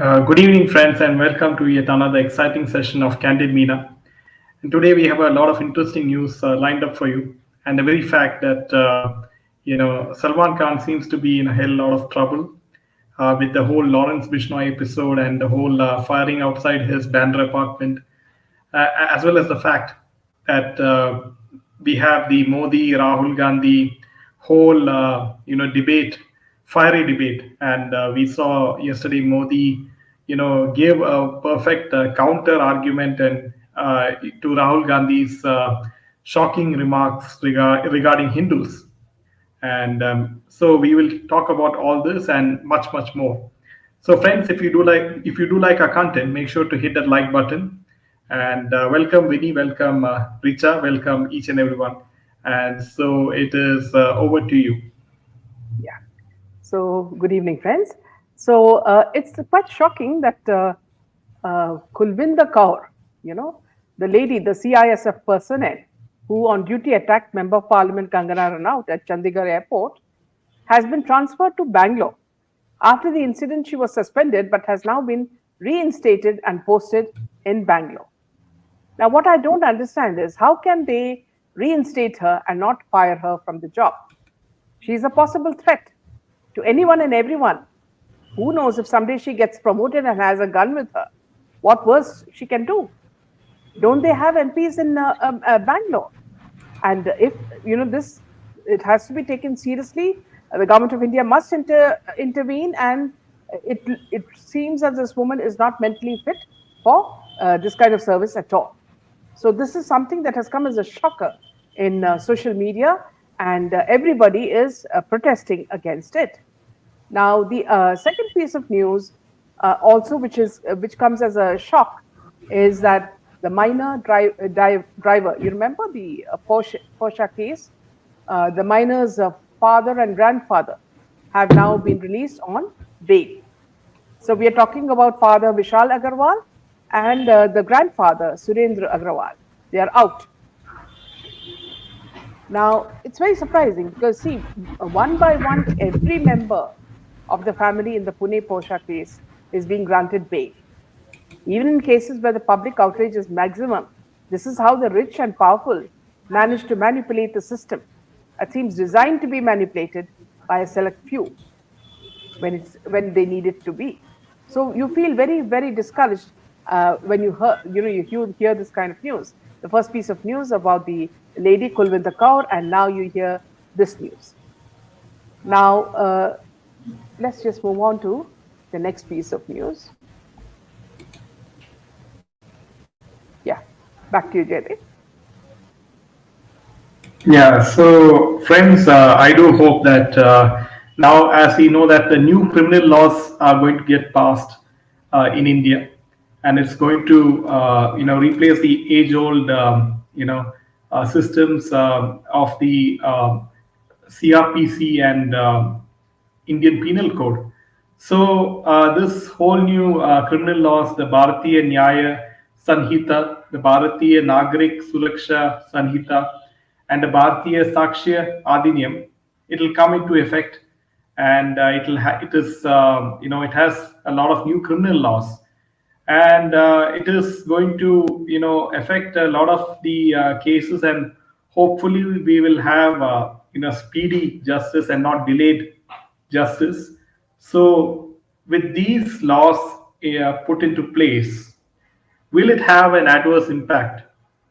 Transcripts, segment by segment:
Good evening, friends, and welcome to yet another exciting session of Candid Meena. And today we have a lot of interesting news lined up for you, and the very fact that Salman Khan seems to be in a hell lot of trouble with the whole Lawrence Bishnoi episode and the whole firing outside his Bandra apartment, as well as the fact that we have the Modi Rahul Gandhi whole debate, fiery debate, and we saw yesterday Modi gave a perfect counter argument and to Rahul Gandhi's shocking remarks regarding Hindus. And so we will talk about all this and much more. So friends, if you do like our content, make sure to hit that like button. And welcome Vinny, welcome Richa, welcome each and everyone. And so it is over to you. Yeah. So, good evening, friends. So, it's quite shocking that Kulvinder Kaur, the lady, the CISF personnel who on duty attacked Member of Parliament Kangana Ranaut at Chandigarh Airport, has been transferred to Bangalore. After the incident, she was suspended but has now been reinstated and posted in Bangalore. Now, what I don't understand is how can they reinstate her and not fire her from the job? She is a possible threat to anyone and everyone. Who knows if someday she gets promoted and has a gun with her? What worse she can do? Don't they have MPs in Bangalore? And if this, it has to be taken seriously. The government of India must intervene, and it seems that this woman is not mentally fit for this kind of service at all. So this is something that has come as a shocker in social media, and everybody is protesting against it. Now, the second piece of news, also which comes as a shock, is that the minor driver. You remember the Porsche case? The minor's father and grandfather have now been released on bail. So we are talking about Father Vishal Agarwal and the grandfather Surendra Agarwal. They are out. Now, it's very surprising because, see, one by one, every member of the family in the Pune Porsche case is being granted bail. Even in cases where the public outrage is maximum, this is how the rich and powerful manage to manipulate the system. It seems designed to be manipulated by a select few when they need it to be. So you feel very discouraged when you hear this kind of news. The first piece of news about the lady Kulvinder Kaur, and now you hear this news. Now let's just move on to the next piece of news. Yeah, back to you, Jaydeep. Yeah, so friends, I do hope that now, as we know that the new criminal laws are going to get passed in India, and it's going to replace the age-old systems of the CRPC and Indian Penal Code. So this whole new criminal laws, the Bharatiya Nyaya Sanhita, the Bharatiya Nagrik Suraksha Sanhita, and the Bharatiya Sakshya Adhiniyam, it will come into effect, and it has a lot of new criminal laws, and it is going to affect a lot of the cases, and hopefully we will have speedy justice and not delayed justice. So with these laws put into place, will it have an adverse impact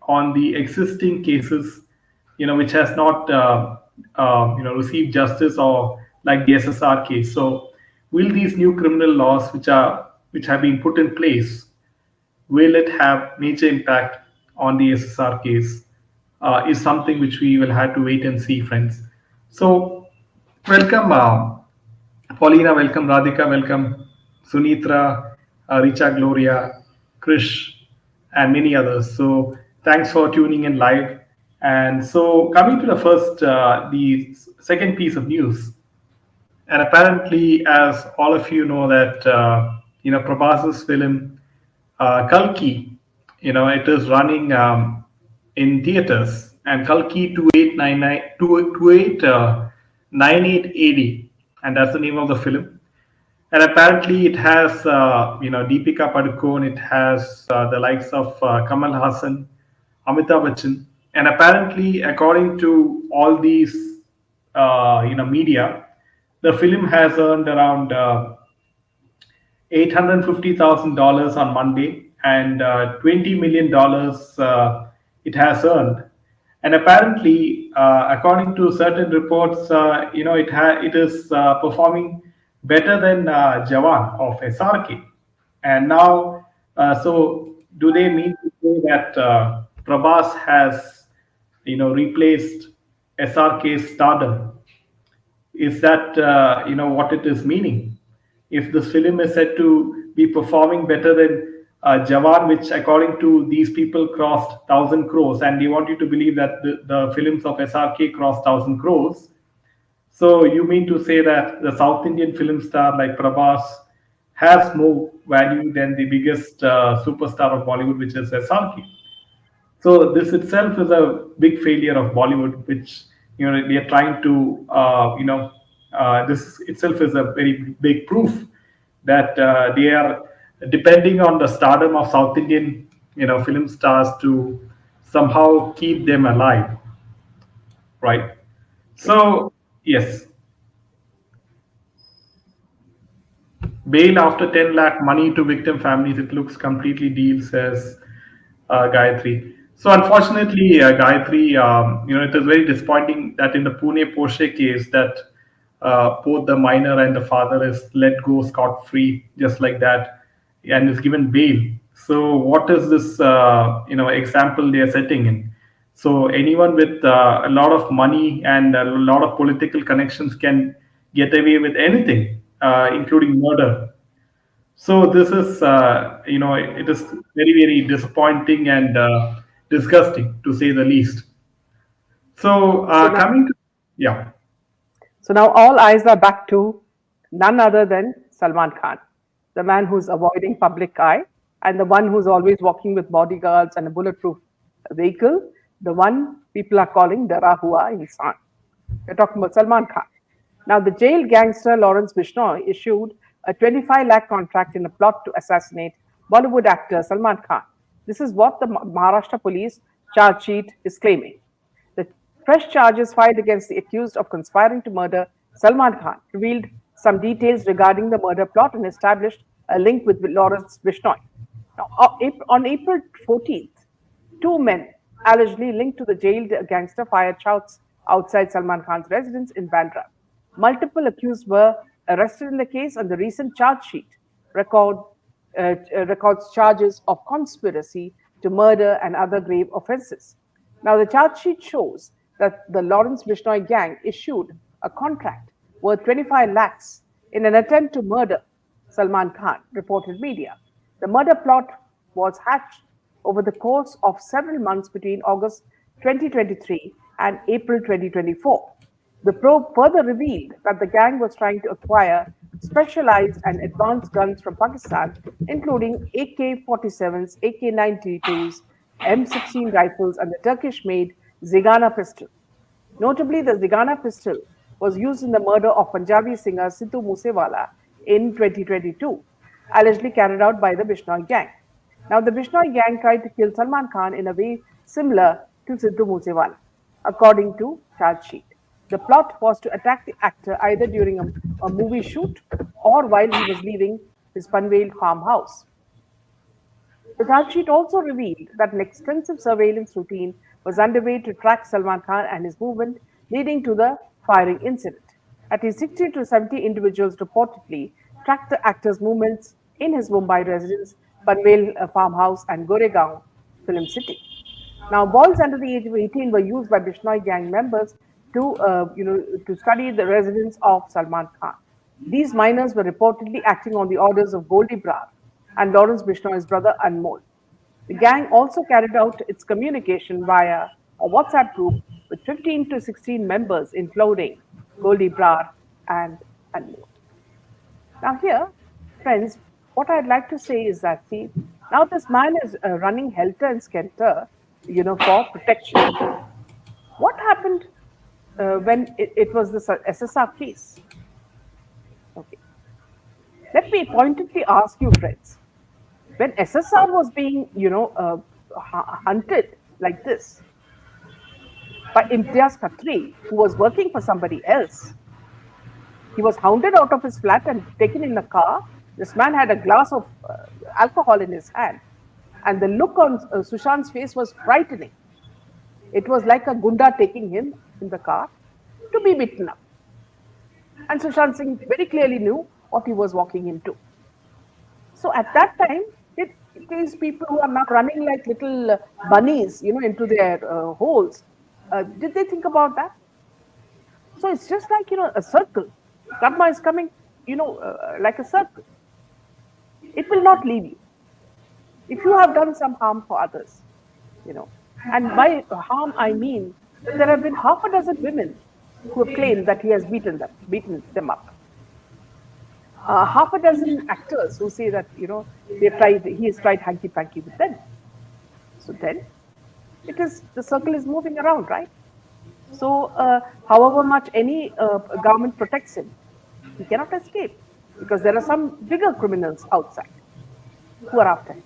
on the existing cases which has not received justice, or like the SSR case? So will these new criminal laws which have been put in place, will it have major impact on the SSR case? Is something which we will have to wait and see, friends. So welcome Paulina, welcome Radhika, welcome Sunitra, Richa, Gloria, Krish, and many others. So thanks for tuning in live. And so coming to the second piece of news, and apparently, as all of you know, that Prabhas's film Kalki, it is running in theaters, and Kalki 2898 AD, and that's the name of the film. And apparently it has Deepika Padukone, it has the likes of Kamal Hassan, Amitabh Bachchan, and apparently according to all these media, the film has earned around $850,000 on Monday, and $20 million it has earned. And apparently, according to certain reports, it is performing better than Jawan of SRK. And now, so do they mean to say that Prabhas has, replaced SRK's stardom? Is that what it is meaning? If this film is said to be performing better than Jawan, which according to these people crossed 1,000 crores, and they want you to believe that the films of SRK crossed 1,000 crores, so you mean to say that the South Indian film star like Prabhas has more value than the biggest superstar of Bollywood, which is SRK? So this itself is a big failure of Bollywood, which they are trying to this itself is a very big proof that they are depending on the stardom of South Indian film stars to somehow keep them alive, right? So yes, bail after 10 lakh money to victim families. It looks completely deal, says Gayatri. So unfortunately, Gayatri, it is very disappointing that in the Pune Porsche case that both the minor and the father is let go scot free just like that and is given bail. So what is this example they are setting in? So anyone with a lot of money and a lot of political connections can get away with anything, including murder. So this is, it is very, very disappointing and disgusting to say the least. So So now, coming to, yeah, so now all eyes are back to none other than Salman Khan, the man who's avoiding public eye and the one who's always walking with bodyguards and a bulletproof vehicle, the one people are calling Dara Hua Insan. We're talking about Salman Khan. Now, the jailed gangster Lawrence Bishnoi issued a 25 lakh contract in a plot to assassinate Bollywood actor Salman Khan. This is what the Maharashtra police charge sheet is claiming. The fresh charges filed against the accused of conspiring to murder Salman Khan revealed some details regarding the murder plot and established a link with Lawrence Bishnoi. Now, on April 14th, two men allegedly linked to the jailed gangster fired shots outside Salman Khan's residence in Bandra. Multiple accused were arrested in the case, and the recent charge sheet records charges of conspiracy to murder and other grave offences. Now, the charge sheet shows that the Lawrence Bishnoi gang issued a contract worth 25 lakhs in an attempt to murder Salman Khan, reported media. The murder plot was hatched over the course of several months between August 2023 and April 2024. The probe further revealed that the gang was trying to acquire specialized and advanced guns from Pakistan, including AK-47s, AK-92s, M16 rifles, and the Turkish-made Zigana pistol. Notably, the Zigana pistol was used in the murder of Punjabi singer Sidhu Moosewala in 2022, allegedly carried out by the Bishnoi gang. Now, the Bishnoi gang tried to kill Salman Khan in a way similar to Sidhu Moosewala, according to charge sheet. The plot was to attack the actor either during a movie shoot or while he was leaving his Panvel farmhouse. The charge sheet also revealed that an extensive surveillance routine was underway to track Salman Khan and his movement, leading to the firing incident. At least 60 to 70 individuals reportedly tracked the actor's movements in his Mumbai residence, Panvel farmhouse, and Goregaon film city. Now, boys under the age of 18 were used by Bishnoi gang members to study the residence of Salman Khan. These minors were reportedly acting on the orders of Goldie Brar and Lawrence Bishnoi's brother Anmol. The gang also carried out its communication via a WhatsApp group with 15 to 16 members, including Goldie Brar and Anmol. Now, here, friends, what I'd like to say is that, see, now this man is running helter and skelter, for protection. What happened when it was the SSR case? Okay. Let me pointedly ask you, friends, when SSR was being, hunted like this by Imtiaz Khatri, who was working for somebody else, he was hounded out of his flat and taken in a car. This man had a glass of alcohol in his hand, and the look on Sushant's face was frightening. It was like a gunda taking him in the car to be beaten up. And Sushant Singh very clearly knew what he was walking into. So at that time, these people who are now running like little bunnies, into their holes, did they think about that? So it's just like, a circle. Karma is coming, like a circle. It will not leave you. If you have done some harm for others, you know, and by harm I mean that there have been half a dozen women who have claimed that he has beaten them up. Half a dozen actors who say that he has tried hanky panky with them. So then the circle is moving around, right? So however much any government protects him, he cannot escape because there are some bigger criminals outside who are after him,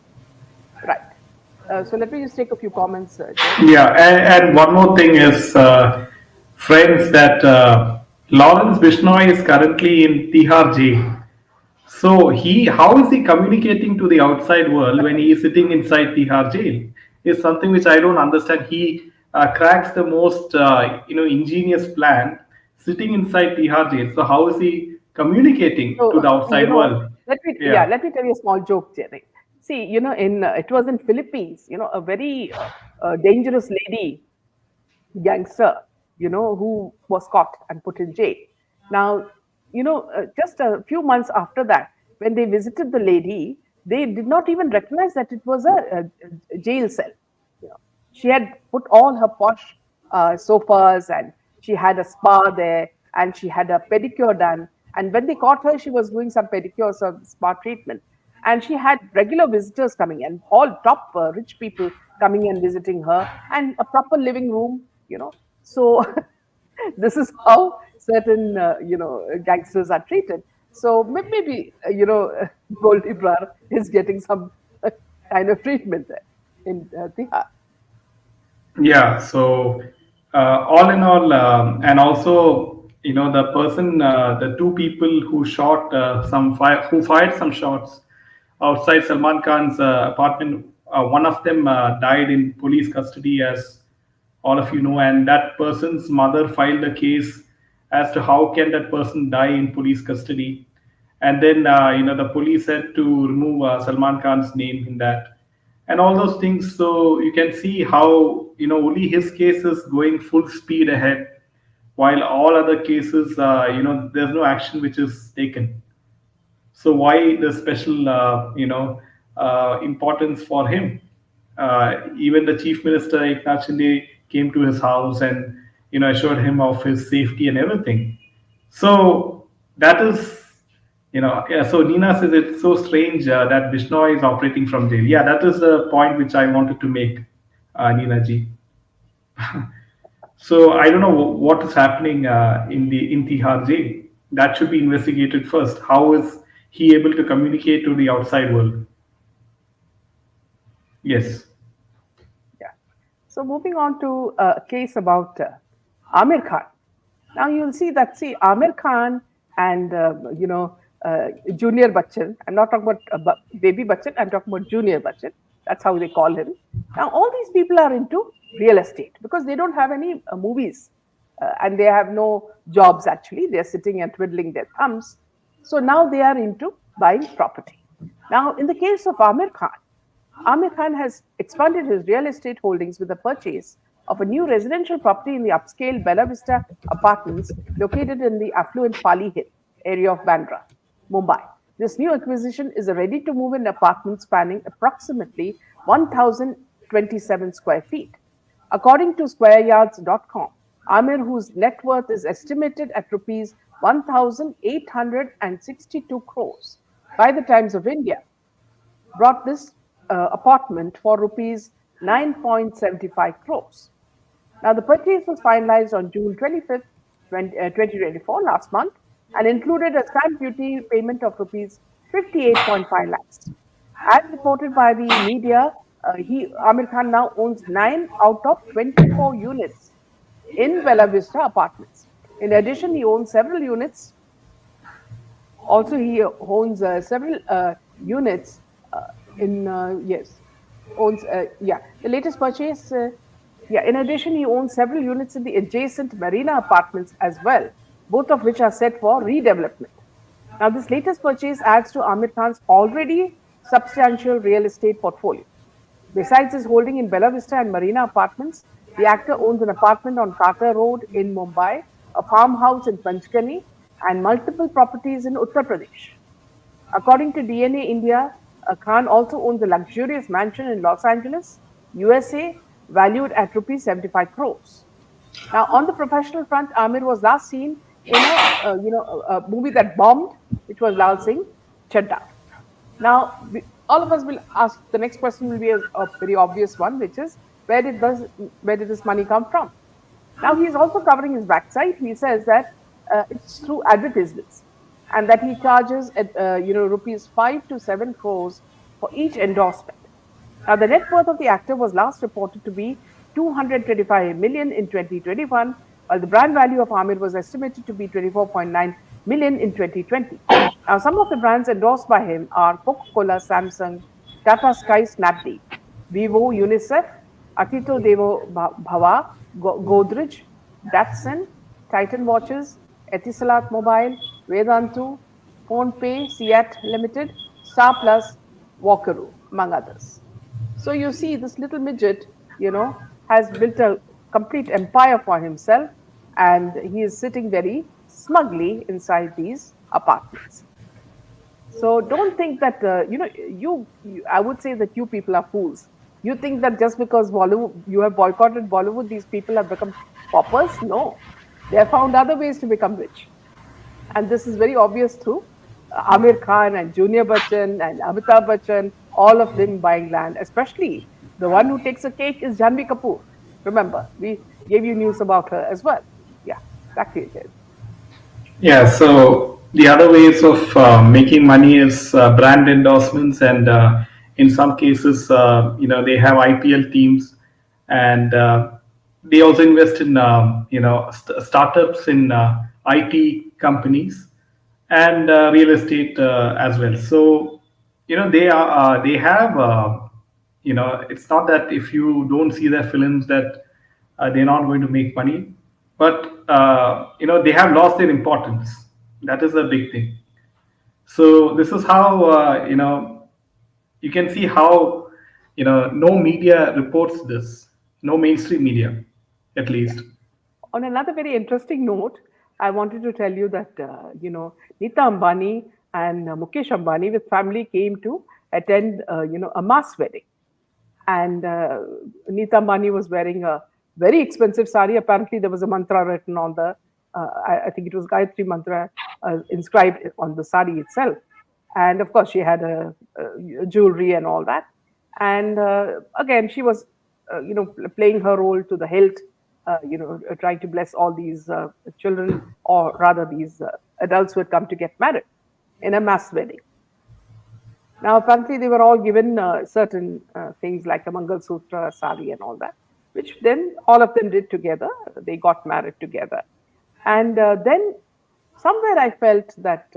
right? So let me just take a few comments, Jay. Yeah, and one more thing is, friends, that Lawrence Bishnoi is currently in Tihar jail. So how is he communicating to the outside world when he is sitting inside Tihar jail? Is something which I don't understand. He cracks the most, ingenious plan sitting inside Tihar jail. So how is he communicating to So the outside world? Yeah. let me tell you a small joke, Jerry. See, in it was in Philippines, a very dangerous lady gangster, who was caught and put in jail. Now, just a few months after that, when they visited the lady, they did not even recognize that it was a jail cell. You know, she had put all her posh sofas, and she had a spa there, and she had a pedicure done. And when they caught her, she was doing some pedicure, some spa treatment. And she had regular visitors coming and all top rich people coming and visiting her, and a proper living room. So this is how certain, gangsters are treated. So maybe, Goldie Brar is getting some kind of treatment there in Tihar. Yeah, so all in all, and also, the person, the two people who shot who fired some shots outside Salman Khan's apartment, one of them died in police custody, as all of you know, and that person's mother filed a case as to how can that person die in police custody. And then, the police had to remove Salman Khan's name in that, and all those things. So you can see how, only his case is going full speed ahead, while all other cases, there's no action which is taken. So why the special, importance for him? Even the chief minister Eknath Shinde came to his house and assured him of his safety and everything. So that is, yeah. So Nina says it's so strange that Bishnoi is operating from jail. Yeah, that is the point which I wanted to make, Nina ji. So I don't know what is happening in Tihar jail. That should be investigated first. How is he able to communicate to the outside world? Yes. Yeah. So moving on to a case about Amir Khan. Now you'll see that, Amir Khan and, Junior Bachchan, I'm not talking about baby Bachchan, I'm talking about Junior Bachchan. That's how they call him. Now all these people are into real estate because they don't have any movies and they have no jobs actually. They're sitting and twiddling their thumbs. So now they are into buying property. Now in the case of Amir Khan has expanded his real estate holdings with the purchase of a new residential property in the upscale Bella Vista apartments located in the affluent Pali Hill area of Bandra, Mumbai. This new acquisition is a ready to move in apartment spanning approximately 1,027 square feet. According to squareyards.com, Amir, whose net worth is estimated at rupees 1,862 crores by the Times of India, brought this apartment for rupees 9.75 crores. Now, the purchase was finalized on June 25th, 2024, last month, and included a stamp duty payment of rupees 58.5 lakhs. As reported by the media, Amir Khan now owns 9 out of 24 units in Bella Vista apartments. In addition, he owns several units. Also, he owns several units in yes, owns yeah. The latest purchase. Yeah. In addition, he owns several units in the adjacent Marina apartments as well, both of which are set for redevelopment. Now, this latest purchase adds to Amir Khan's already substantial real estate portfolio. Besides his holding in Bella Vista and Marina Apartments, the actor owns an apartment on Tata Road in Mumbai, a farmhouse in Panchgani, and multiple properties in Uttar Pradesh. According to DNA India, Khan also owns a luxurious mansion in Los Angeles, USA, valued at rupees 75 crores. Now, on the professional front, Amir was last seen in a movie that bombed, which was Lal Singh Chadda. Now, all of us will ask the next question will be a very obvious one, which is where did this money come from? Now, he is also covering his backside. He says that it's through advertisements, and that he charges at rupees 5 to 7 crores for each endorsement. Now, the net worth of the actor was last reported to be 225 million in 2021, while the brand value of Amir was estimated to be 24.9 million in 2020. Now, some of the brands endorsed by him are Coca-Cola, Samsung, Tata Sky, Snapdeal, Vivo, UNICEF, Atito Devo Bhava, Godrej, Datsun, Titan Watches, Etisalat Mobile, Vedantu, PhonePe, Seat Limited, Star Plus, Walkaroo, among others. So you see, this little midget, has built a complete empire for himself, and he is sitting very smugly inside these apartments. So don't think that I would say that you people are fools. You think that just because Bollywood, you have boycotted Bollywood, these people have become paupers? No, they have found other ways to become rich, and this is very obvious through Amir Khan and Junior Bachchan and Amitabh Bachchan, all of them buying land. Especially the one who takes a cake is Janvi Kapoor. Remember, we gave you news about her as well. Yeah, back to you, Jay. Yeah, so the other ways of making money is brand endorsements, and in some cases, they have IPL teams, and they also invest in startups in IT companies and real estate as well. So they have it's not that if you don't see their films that they're not going to make money, but they have lost their importance. That is a big thing. So this is how you can see how no media reports this, no mainstream media, at Yeah. least. On another very interesting note, I wanted to tell you that Nita Ambani and Mukesh Ambani with family came to attend a mass wedding, and Nita Ambani was wearing a very expensive sari. Apparently, there was a mantra written on the I think it was Gayatri mantra inscribed on the sari itself, and of course she had a jewelry and all that. And again, she was playing her role to the hilt, trying to bless all these children, or rather these adults who had come to get married in a mass wedding. Now, apparently, they were all given certain things like a Mangal Sutra, sari, and all that, which then all of them did together. They got married together. And then somewhere I felt that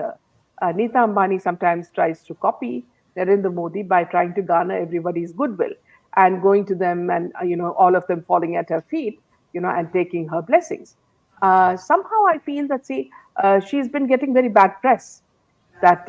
Nita Ambani sometimes tries to copy Narendra Modi by trying to garner everybody's goodwill and going to them and, all of them falling at her feet, and taking her blessings. Somehow I feel that, see, she's been getting very bad press, that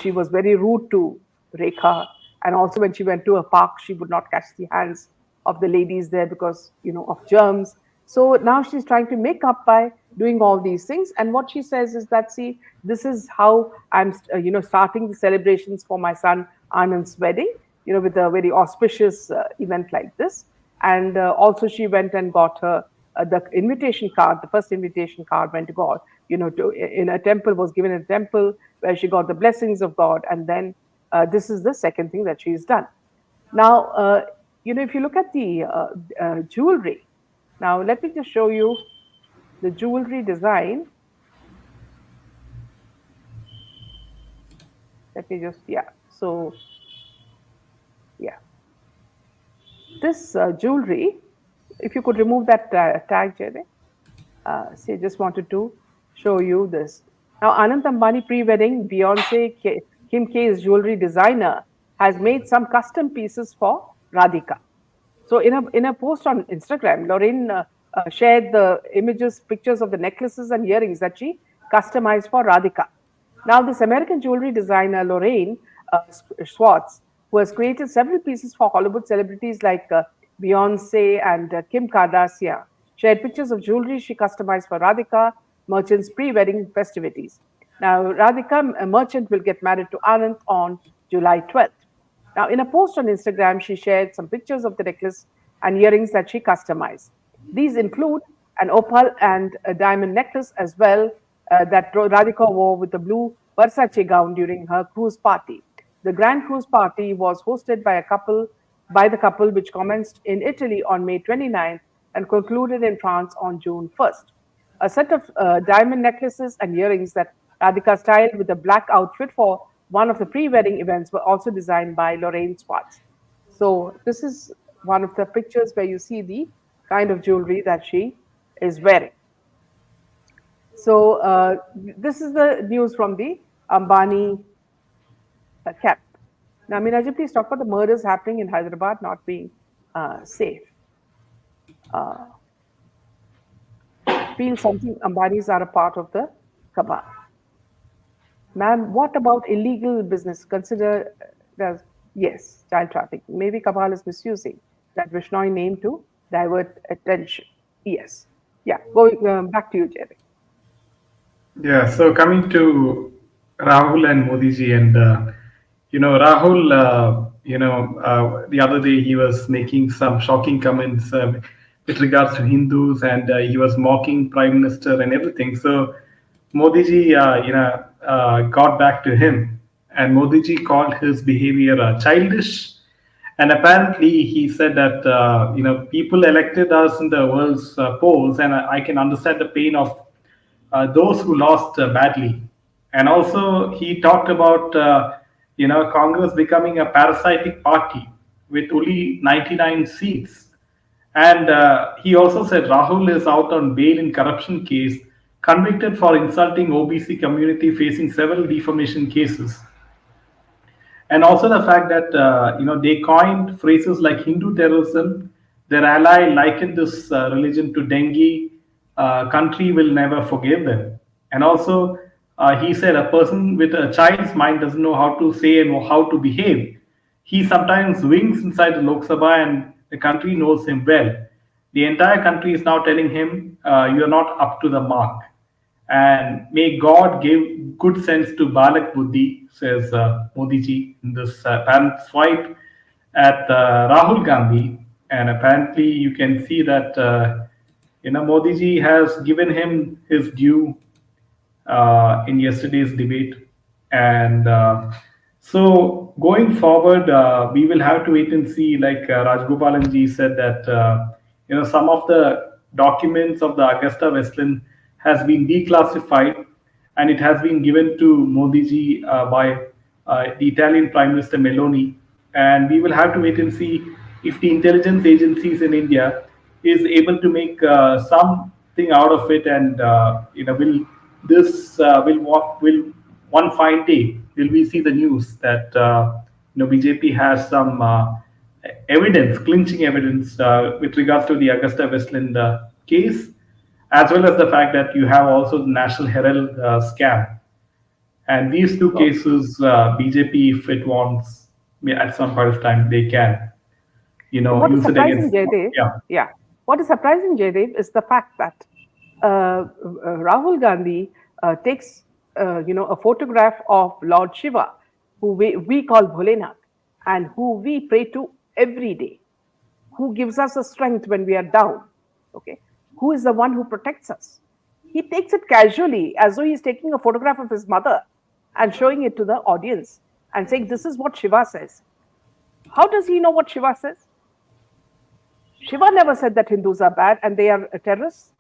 she was very rude to Rekha, and also when she went to a park, she would not catch the hands of the ladies there because of germs. So now she's trying to make up by doing all these things. And what she says is that, see, this is how I'm starting the celebrations for my son Anand's wedding, with a very auspicious event like this. And also she went and got her the invitation card. The first invitation card went to God, in a temple, was given in a temple where she got the blessings of God. And then this is the second thing that she's done. Now, if you look at the jewelry, now let me just show you the jewelry design. Let me just, yeah. So, yeah, this jewelry, if you could remove that tag, Jade. See, just wanted to show you this. Now, Anand Ambani pre-wedding Kim K's jewelry designer has made some custom pieces for Radhika. So in a post on Instagram, Lorraine shared the images, pictures of the necklaces and earrings that she customized for Radhika. Now, this American jewelry designer Lorraine Schwartz, who has created several pieces for Hollywood celebrities like Beyonce and Kim Kardashian, shared pictures of jewelry she customized for Radhika Merchant's pre-wedding festivities. Now, Radhika Merchant will get married to Anand on July 12th. Now, in a post on Instagram, she shared some pictures of the necklace and earrings that she customized. These include an opal and a diamond necklace as well that Radhika wore with a blue Versace gown during her cruise party. The grand cruise party was hosted by the couple, which commenced in Italy on May 29th and concluded in France on June 1st. A set of diamond necklaces and earrings that Radhika styled with a black outfit for one of the pre-wedding events were also designed by Lorraine Swartz. So this is one of the pictures where you see the kind of jewelry that she is wearing. So this is the news from the Ambani camp. Now, Minaji, please talk about the murders happening in Hyderabad not being safe. Uh, feel something Ambanis are a part of the cabal. Ma'am, what about illegal business? Consider as yes, child trafficking. Maybe cabal is misusing that Vishnoi name to divert attention. Yes. Yeah. Going back to you, Jerry. Yeah, so coming to Rahul and Modi ji, and Rahul, the other day he was making some shocking comments with regards to Hindus, and he was mocking Prime Minister and everything. So Modi ji, got back to him, and Modi ji called his behavior childish. And apparently, he said that people elected us in the world's polls, and I can understand the pain of those who lost badly. And also, he talked about Congress becoming a parasitic party with only 99 seats. And he also said Rahul is out on bail in corruption case, convicted for insulting OBC community, facing several defamation cases. And also the fact that they coined phrases like Hindu terrorism. Their ally likened this religion to dengue. Country will never forgive them. And also, he said a person with a child's mind doesn't know how to say and how to behave. He sometimes wings inside the Lok Sabha, and the country knows him well. The entire country is now telling him, "You're not up to the mark." And may God give good sense to Balak Buddhi, says Modi ji in this apparent swipe at Rahul Gandhi. And apparently, you can see that Modi ji has given him his due in yesterday's debate. And so going forward, we will have to wait and see. Like Rajgopalan ji said that some of the documents of the Augusta Westland has been declassified, and it has been given to Modi ji by the Italian Prime Minister Meloni. And we will have to wait and see if the intelligence agencies in India is able to make something out of it, and will this will one fine day will we see the news that BJP has some evidence, clinching evidence with regards to the Augusta Westland case, as well as the fact that you have also the National Herald scam. And these two So, cases, BJP, if it wants, at some point of time, they can, so what is use it surprising, against. Jaydev? Yeah. Yeah. What is surprising, Jaydev, is the fact that Rahul Gandhi takes, a photograph of Lord Shiva, who we call Bholenath, and who we pray to every day, who gives us the strength when we are down, okay, who is the one who protects us. He takes it casually as though he's taking a photograph of his mother and showing it to the audience and saying, this is what Shiva says. How does he know what Shiva says? Shiva never said that Hindus are bad and they are terrorists.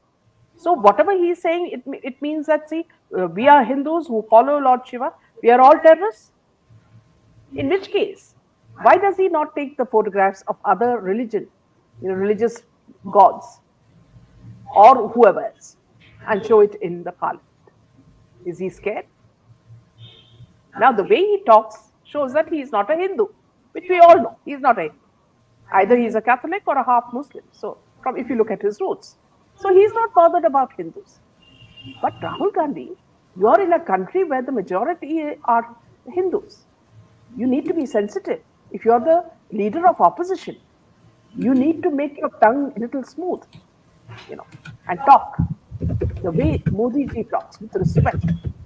So whatever he's saying, it means that, see, we are Hindus who follow Lord Shiva. We are all terrorists. In which case, why does he not take the photographs of other religion, religious gods or whoever else and show it in the parliament? Is he scared? Now, the way he talks shows that he is not a Hindu, which we all know. He is not a Hindu. Either he is a Catholic or a half Muslim. So, if you look at his roots. So, he is not bothered about Hindus. But Rahul Gandhi, you are in a country where the majority are Hindus. You need to be sensitive. If you are the leader of opposition, you need to make your tongue a little smooth, and talk the way Modi ji talks, with respect.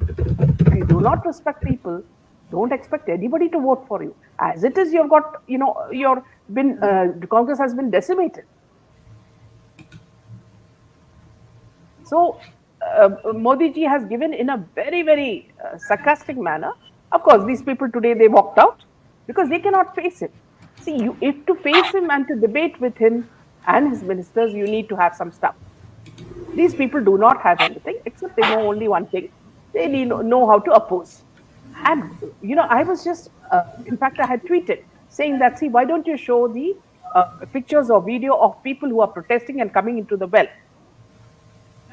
If you do not respect people, don't expect anybody to vote for you. As it is, you've got, Congress has been decimated. So, Modi ji has given in a very, very sarcastic manner. Of course, these people today, they walked out because they cannot face him. See, if to face him and to debate with him and his ministers, you need to have some stuff. These people do not have anything except they know only one thing. They know how to oppose. And, I was just, in fact, I had tweeted saying that, see, why don't you show the pictures or video of people who are protesting and coming into the well?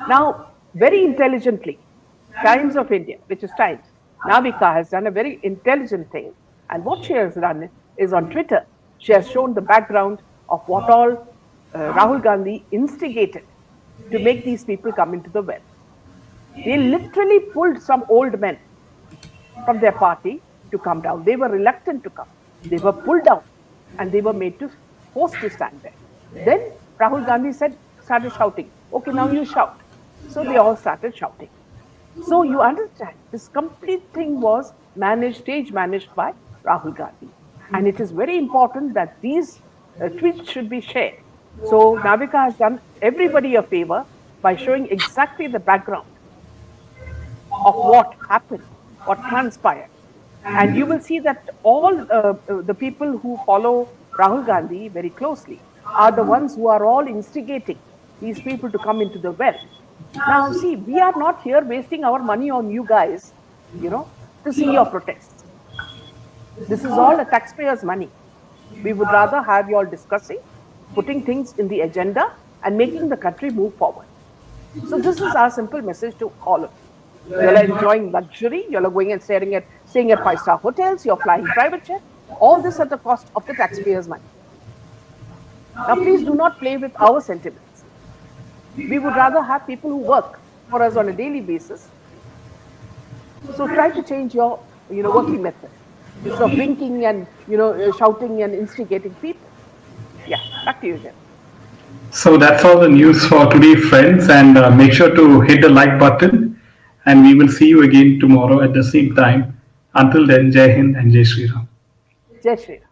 Now, very intelligently, Times of India, which is Times, Navika has done a very intelligent thing. And what she has done is on Twitter, she has shown the background of what all Rahul Gandhi instigated to make these people come into the well. They literally pulled some old men from their party to come down. They were reluctant to come. They were pulled down and they were forced to stand there. Then Rahul Gandhi started shouting, okay, now you shout. So they all started shouting. So you understand, this complete thing was stage managed by Rahul Gandhi. And it is very important that these tweets should be shared. So Navika has done everybody a favor by showing exactly the background of what happened, what transpired. And you will see that all the people who follow Rahul Gandhi very closely are the ones who are all instigating these people to come into the well. Now, see, we are not here wasting our money on you guys, to see your protests. This is all the taxpayers' money. We would rather have you all discussing, putting things in the agenda and making the country move forward. So this is our simple message to all of you. You're enjoying luxury, you're going and staying at 5-star hotels, you're flying private jet, all this at the cost of the taxpayers' money. Now, please do not play with our sentiments. We would rather have people who work for us on a daily basis. So try to change your, working method. Instead of drinking and, shouting and instigating people. Yeah, back to you, Jen. So that's all the news for today, friends. And make sure to hit the like button. And we will see you again tomorrow at the same time. Until then, Jai Hind and Jai Shri Ram. Jai Shri Ram.